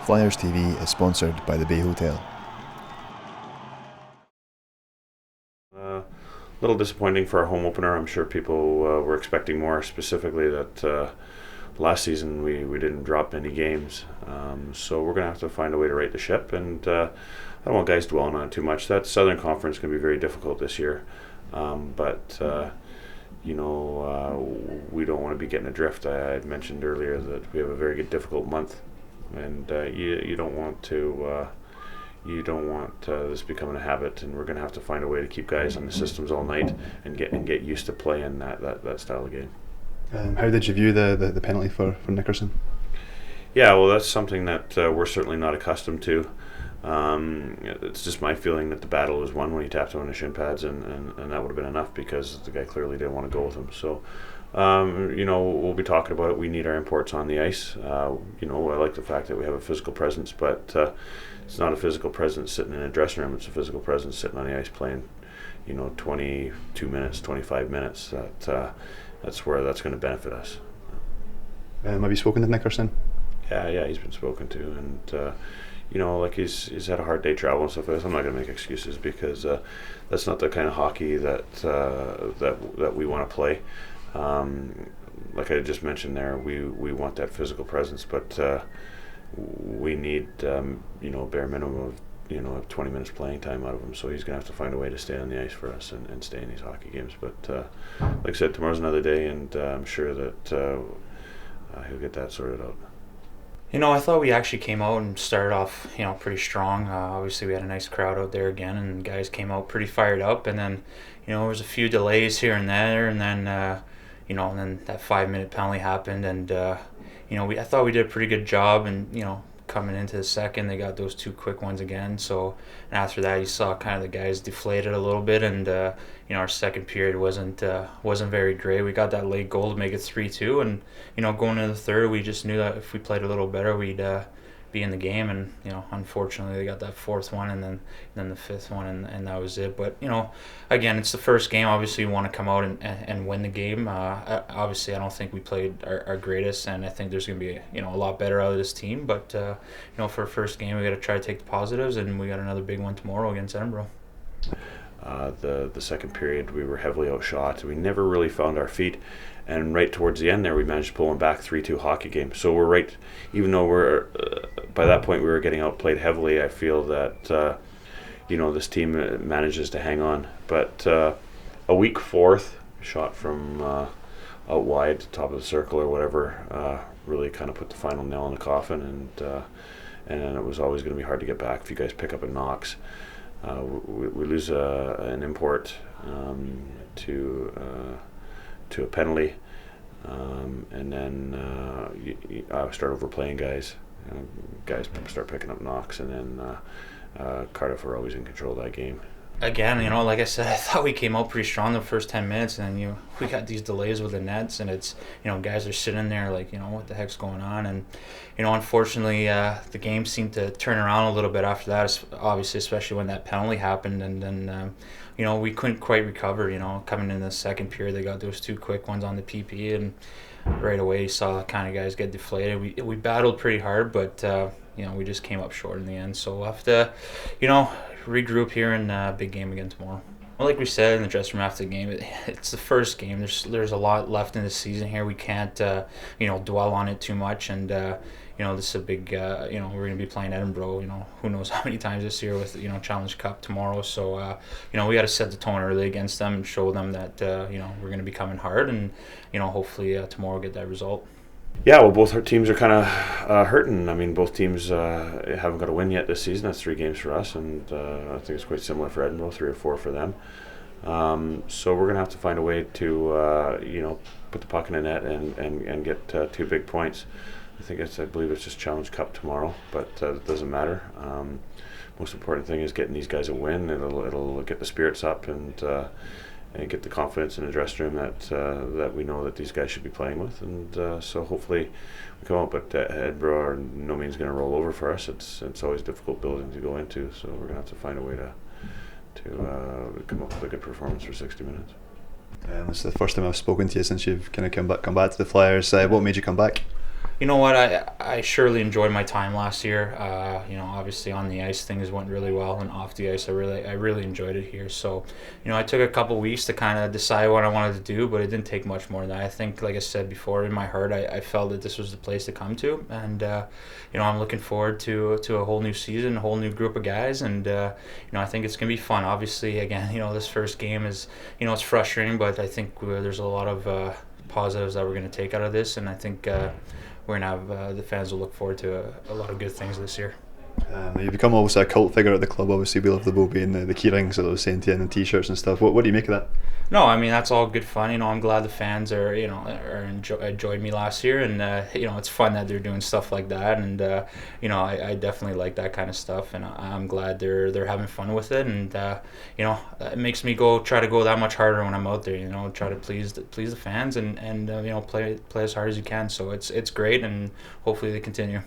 Flyers TV is sponsored by the Bay Hotel. A little disappointing for our home opener. I'm sure people were expecting more, specifically that last season we didn't drop many games. So we're going to have to find a way to right the ship, and I don't want guys dwelling on it too much. That Southern Conference can be very difficult this year, but we don't want to be getting adrift. I had mentioned earlier that we have a very difficult month, and you don't want this becoming a habit, and we're going to have to find a way to keep guys on the systems all night and get used to playing that style of game. How did you view the penalty for Nickerson? Yeah, well, that's something that we're certainly not accustomed to. It's just my feeling that the battle was won when he tapped him on the shin pads, and that would have been enough because the guy clearly didn't want to go with him. So, we'll be talking about it. We need our imports on the ice. I like the fact that we have a physical presence, but it's not a physical presence sitting in a dressing room. It's a physical presence sitting on the ice playing, 22 minutes, 25 minutes. That's where that's going to benefit us. Have you spoken to Nickerson? Yeah, he's been spoken to, and he's had a hard day traveling and stuff like this. I'm not going to make excuses because that's not the kind of hockey that we want to play. Like I just mentioned there, we want that physical presence, but we need bare minimum of 20 minutes playing time out of him. So he's going to have to find a way to stay on the ice for us and stay in these hockey games. But like I said, tomorrow's another day, and I'm sure that he'll get that sorted out. I thought we actually came out and started off, pretty strong. Obviously, we had a nice crowd out there again, and guys came out pretty fired up. And then, there was a few delays here and there, and then, and then that 5-minute penalty happened, and I thought we did a pretty good job. And coming into the second, they got those two quick ones again. So, and after that, you saw kind of the guys deflated a little bit, and our second period wasn't very great. We got that late goal to make it 3-2, and going into the third, we just knew that if we played a little better, we'd be in the game. And unfortunately, they got that fourth one, and then the fifth one, and that was it. But again, it's the first game. Obviously, you want to come out and win the game. Obviously, I don't think we played our greatest, and I think there's going to be a lot better out of this team. But for a first game, we got to try to take the positives, and we got another big one tomorrow against Edinburgh. The second period, we were heavily outshot. We never really found our feet, and right towards the end there, we managed to pull them back 3-2 hockey game. So we're right, even though we're by that point we were getting outplayed heavily. I feel that this team manages to hang on. But a weak fourth shot from out wide, top of the circle or whatever, really kind of put the final nail in the coffin, and then it was always going to be hard to get back if you guys pick up a knocks. We lose an import to a penalty, and then I start overplaying guys. Guys start picking up knocks, and then Cardiff are always in control of that game. Again, like I said, I thought we came out pretty strong the first 10 minutes, and then we got these delays with the nets, and it's guys are sitting there like what the heck's going on, and unfortunately the game seemed to turn around a little bit after that, obviously, especially when that penalty happened, and then we couldn't quite recover. Coming in the second period, they got those two quick ones on the PP, and right away you saw kind of guys get deflated. We battled pretty hard, but we just came up short in the end. So we'll have to regroup here in a big game again tomorrow. Well, like we said in the dressing room after the game, it's the first game. There's a lot left in the season here. We can't dwell on it too much, and this is a big we're going to be playing Edinburgh. Who knows how many times this year with Challenge Cup tomorrow. So we got to set the tone early against them and show them that we're going to be coming hard, and hopefully tomorrow get that result. Yeah, well, both our teams are kind of hurting. I mean, both teams haven't got a win yet this season. That's 3 games for us, and I think it's quite similar for Edinburgh, 3 or 4 for them. So we're going to have to find a way to, put the puck in the net and get 2 big points. I believe it's just Challenge Cup tomorrow, but it doesn't matter. Most important thing is getting these guys a win. It'll get the spirits up and get the confidence in the dressing room that we know that these guys should be playing with, and so hopefully we come out. But Edinburgh are no means going to roll over for us. It's always a difficult building to go into, so we're going to have to find a way to come up with a good performance for 60 minutes. This is the first time I've spoken to you since you've kind of come back to the Flyers. What made you come back? you know what, I surely enjoyed my time last year. Obviously on the ice things went really well, and off the ice I really enjoyed it here. So, I took a couple weeks to kind of decide what I wanted to do, but it didn't take much more than that. I think, like I said before, in my heart, I felt that this was the place to come to, and I'm looking forward to a whole new season, a whole new group of guys, and I think it's gonna be fun. Obviously, again, this first game is, it's frustrating, but I think there's a lot of positives that we're going to take out of this, and I think we're going to have the fans will look forward to a lot of good things this year. You've become obviously a cult figure at the club. Obviously, we love the Bobby and the key rings that I was saying to you, and the t-shirts and stuff. What do you make of that? No, I mean, that's all good fun. I'm glad the fans enjoyed me last year, and it's fun that they're doing stuff like that, and I definitely like that kind of stuff, and I'm glad they're having fun with it, and it makes me try to go that much harder when I'm out there. Try to please the fans, and play as hard as you can. So it's great, and hopefully they continue.